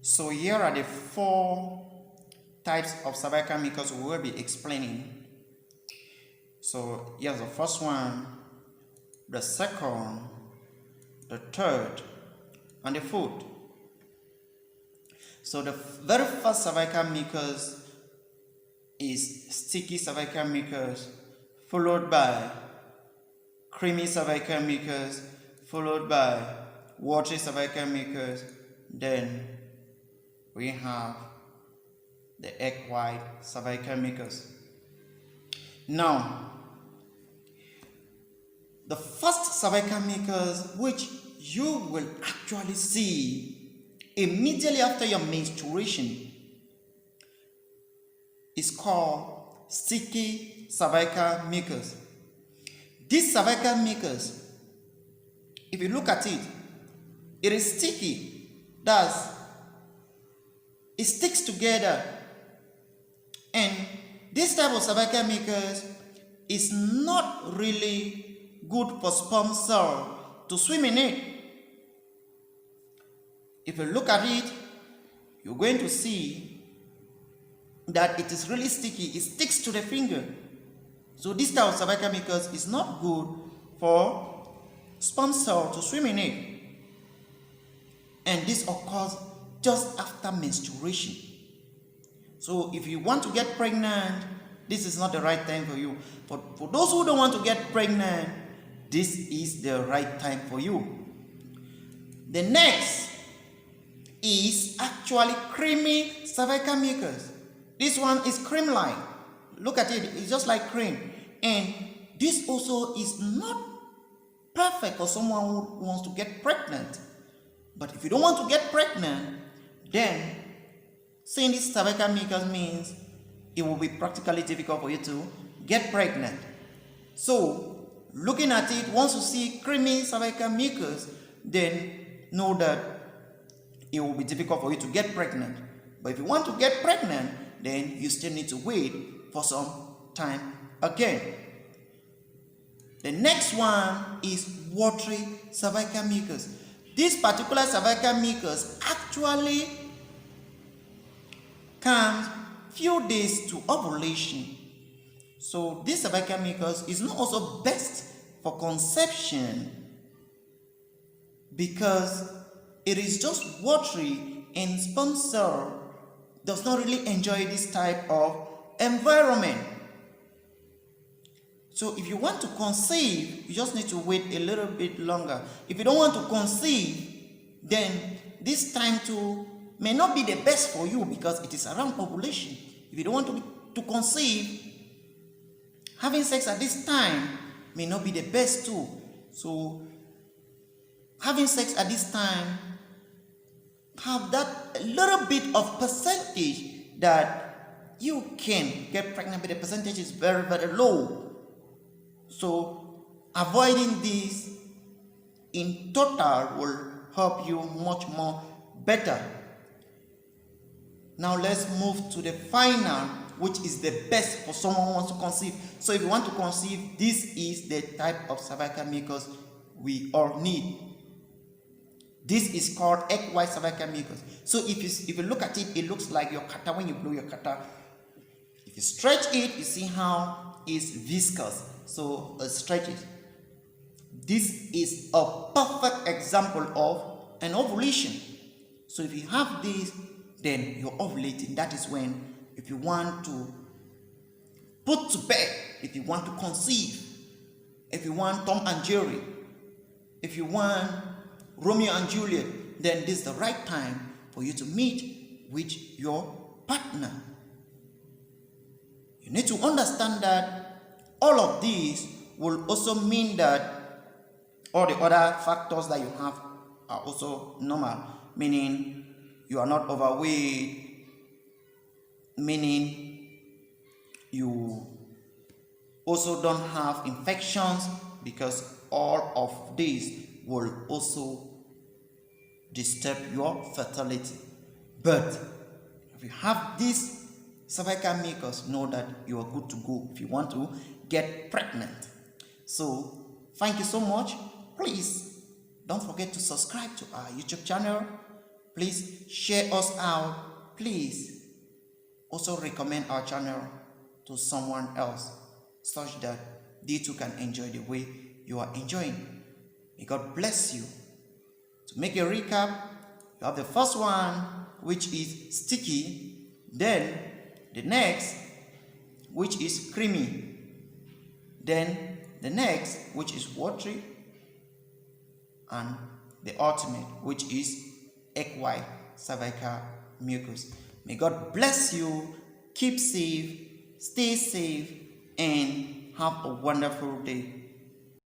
So here are the 4 types of cervical mucus we will be explaining. So here's the first one, the second, the third, and the fourth. So the very first cervical mucus is sticky cervical mucus, followed by creamy cervical mucus, followed by watery cervical mucus. Then we have the egg white cervical mucus. Now, the first cervical mucus which you will actually see immediately after your menstruation is called sticky cervical mucus. This cervical mucus, if you look at it, it is sticky. Thus, it sticks together, and this type of cervical mucus is not really good for sperm cell to swim in it. If you look at it, you're going to see that it is really sticky. It sticks to the finger. So this type of cervical mucus is not good for sperm cell to swim in it. And this occurs just after menstruation. So if you want to get pregnant, this is not the right time for you. For those who don't want to get pregnant, this is the right time for you. The next is actually creamy cervical mucus. This one is cream-like. Look at it, it's just like cream. And this also is not perfect for someone who wants to get pregnant. But if you don't want to get pregnant, then seeing this cervical mucus means it will be practically difficult for you to get pregnant. So, looking at it, once you see creamy cervical mucus, then know that it will be difficult for you to get pregnant. But if you want to get pregnant, then you still need to wait for some time again. The next one is watery cervical mucus. This particular cervical mucus actually comes few days to ovulation. So this cervical mucus is not also best for conception because it is just watery and sperm cell does not really enjoy this type of environment. So if you want to conceive, you just need to wait a little bit longer. If you don't want to conceive, then this time too may not be the best for you because it is around ovulation. If you don't want to conceive, having sex at this time may not be the best too. So having sex at this time, have that little bit of percentage that you can get pregnant, but the percentage is very, very low. So avoiding this in total will help you much more better. Now let's move to the final, which is the best for someone who wants to conceive. So if you want to conceive, this is the type of cervical mucus we all need. This is called egg white cervical mucus. So if you look at it, it looks like your kata when you blow your kata. If you stretch it, you see how it's viscous. So stretch it. This is a perfect example of an ovulation. So if you have this, then you're ovulating. That is when, if you want to put to bed, if you want to conceive, if you want Tom and Jerry, if you want Romeo and Juliet, then this is the right time for you to meet with your partner. You need to understand that all of these will also mean that all the other factors that you have are also normal, meaning you are not overweight, meaning you also don't have infections, because all of these will also disturb your fertility. But if you have this cervical mucus, know that you are good to go if you want to get pregnant. So thank you so much. Please don't forget to subscribe to our YouTube channel Please share us out. Please also recommend our channel to someone else such that they too can enjoy the way you are enjoying. May God bless you. To make a recap, you have the first one, which is sticky, then the next, which is creamy, then the next, which is watery, and the ultimate, which is egg white cervical mucus. May God bless you. Keep safe, stay safe, and have a wonderful day.